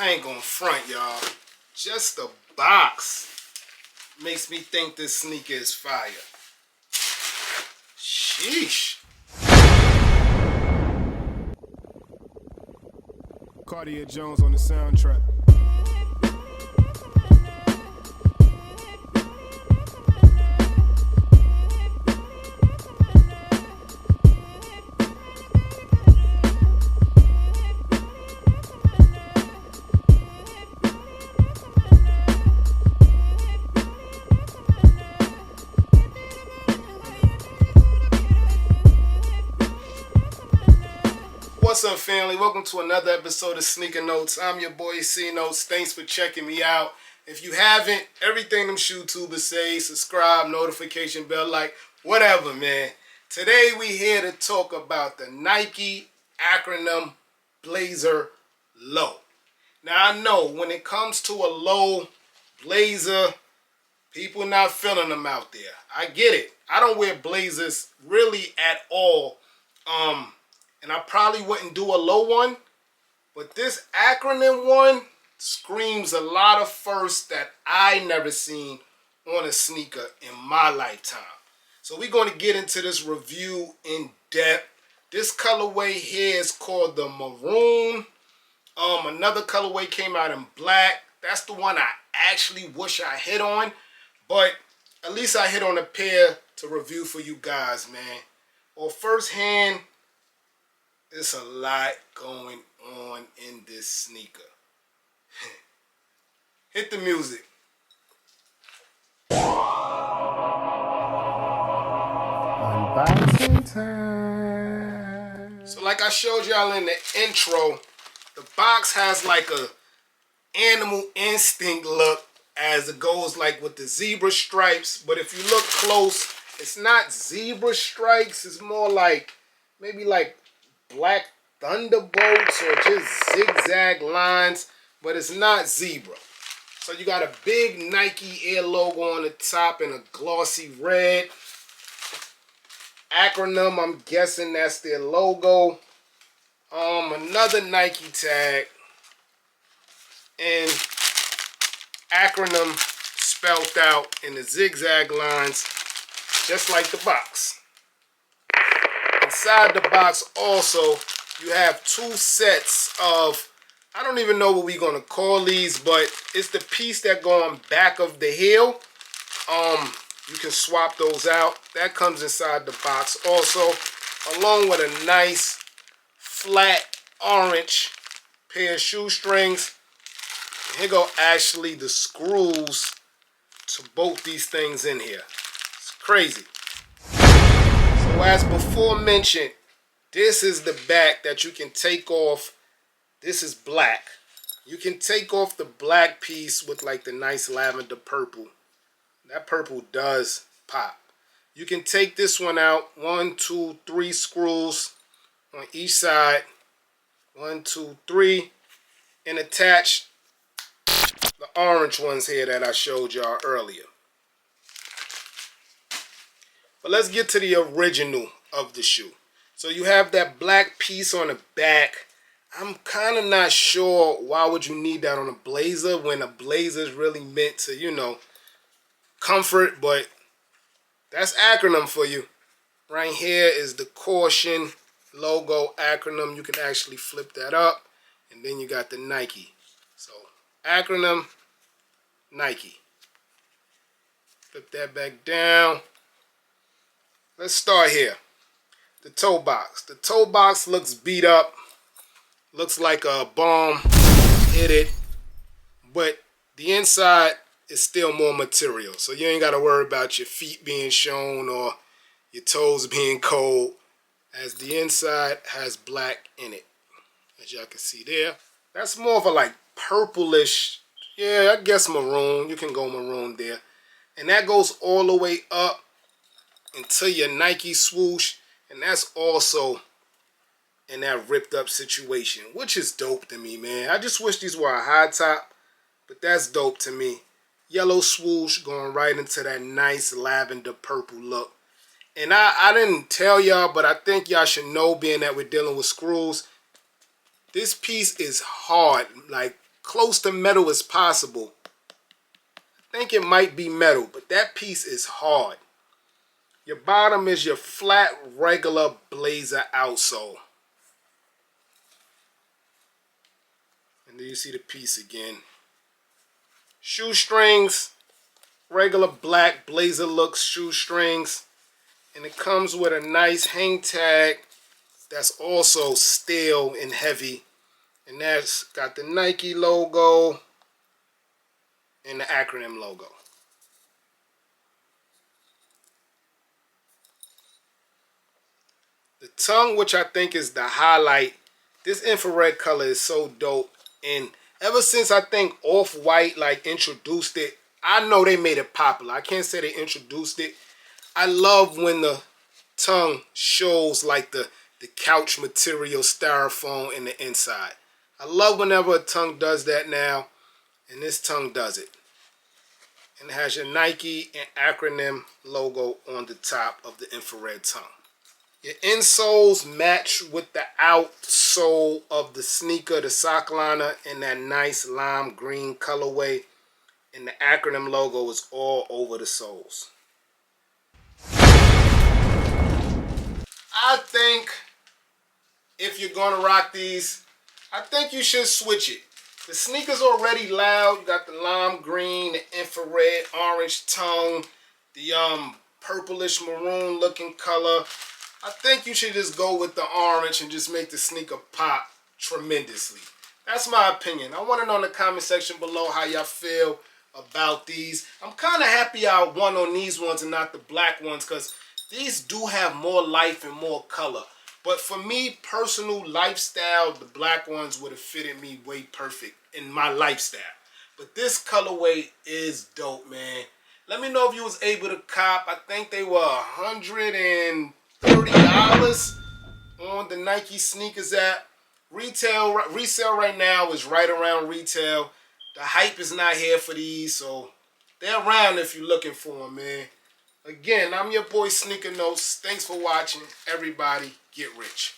I ain't gonna front, y'all. Just the box makes me think this sneaker is fire. Sheesh. Cartier Jones on the soundtrack. What's up, family? Welcome to another episode of Sneaker Notes. I'm your boy C Notes. Thanks for checking me out. If you haven't, everything them YouTubers say, subscribe, notification bell, like, whatever, man. Today we here to talk about the Nike Acronym Blazer Low. Now I know when it comes to a low blazer, people not feeling them out there. I get it. I don't wear blazers really at all. And I probably wouldn't do a low one, but this Acronym one screams a lot of firsts that I never seen on a sneaker in my lifetime. So we're going to get into this review in depth. This colorway here is called the Maroon. Another colorway came out in black. That's the one I actually wish I hit on, but at least I hit on a pair to review for you guys, man. Well, firsthand, there's a lot going on in this sneaker. Hit the music. Unboxing time. So like I showed y'all in the intro, the box has like a animal instinct look as it goes like with the zebra stripes. But if you look close, it's not zebra stripes. It's more like maybe like black thunderbolts or just zigzag lines, but it's not zebra. So you got a big Nike Air logo on the top in a glossy red. Acronym, I'm guessing that's their logo. Another Nike tag. And Acronym spelled out in the zigzag lines, just like the box. Inside the box also, you have two sets of, I don't even know what we're going to call these, but it's the piece that go on back of the heel. You can swap those out. That comes inside the box also, along with a nice flat orange pair of shoestrings. And here go actually the screws to both these things in here. It's crazy. So as before mentioned, this is the back that you can take off. This is black. You can take off the black piece with like the nice lavender purple. That purple does pop. You can take this one out. 1, 2, 3 screws on each side. 1, 2, 3. And attach the orange ones here that I showed y'all earlier. But let's get to the original of the shoe. So you have that black piece on the back. I'm kind of not sure why would you need that on a blazer when a blazer is really meant to, you know, comfort, but that's Acronym for you. Right here is the Caution logo Acronym. You can actually flip that up, and then you got the Nike. So Acronym, Nike. Flip that back down. Let's start here. The toe box. The toe box looks beat up. Looks like a bomb hit it. But the inside is still more material. So you ain't got to worry about your feet being shown or your toes being cold, as the inside has black in it. As y'all can see there. That's more of a like purplish, yeah, I guess maroon. You can go maroon there. And that goes all the way up into your Nike swoosh. And that's also in that ripped up situation, which is dope to me, man. I just wish these were a high top, but that's dope to me. Yellow swoosh going right into that nice lavender purple look. And I didn't tell y'all, but I think y'all should know, being that we're dealing with screws, this piece is hard, like close to metal as possible. I think it might be metal, but that piece is hard. Your bottom is your flat, regular blazer outsole. And then you see the piece again. Shoestrings, regular black blazer looks shoestrings. And it comes with a nice hang tag that's also steel and heavy. And that's got the Nike logo and the Acronym logo. The tongue, which I think is the highlight, this infrared color is so dope. And ever since I think Off-White like introduced it, I know they made it popular. I can't say they introduced it. I love when the tongue shows like the couch material styrofoam in the inside. I love whenever a tongue does that now, and this tongue does it. And it has your Nike and Acronym logo on the top of the infrared tongue. Your insoles match with the outsole of the sneaker, the sock liner, in that nice lime green colorway. And the Acronym logo is all over the soles. I think if you're going to rock these, I think you should switch it. The sneaker's already loud. You got the lime green, the infrared orange tongue, the purplish maroon looking color. I think you should just go with the orange and just make the sneaker pop tremendously. That's my opinion. I want to know in the comment section below how y'all feel about these. I'm kind of happy I won on these ones and not the black ones, because these do have more life and more color. But for me, personal lifestyle, the black ones would have fitted me way perfect in my lifestyle. But this colorway is dope, man. Let me know if you was able to cop. I think they were $130 on the Nike sneakers app. Resale right now is right around retail. The hype is not here for these, so they're around if you're looking for them, man. Again, I'm your boy Sneaker Notes. Thanks for watching. Everybody, get rich.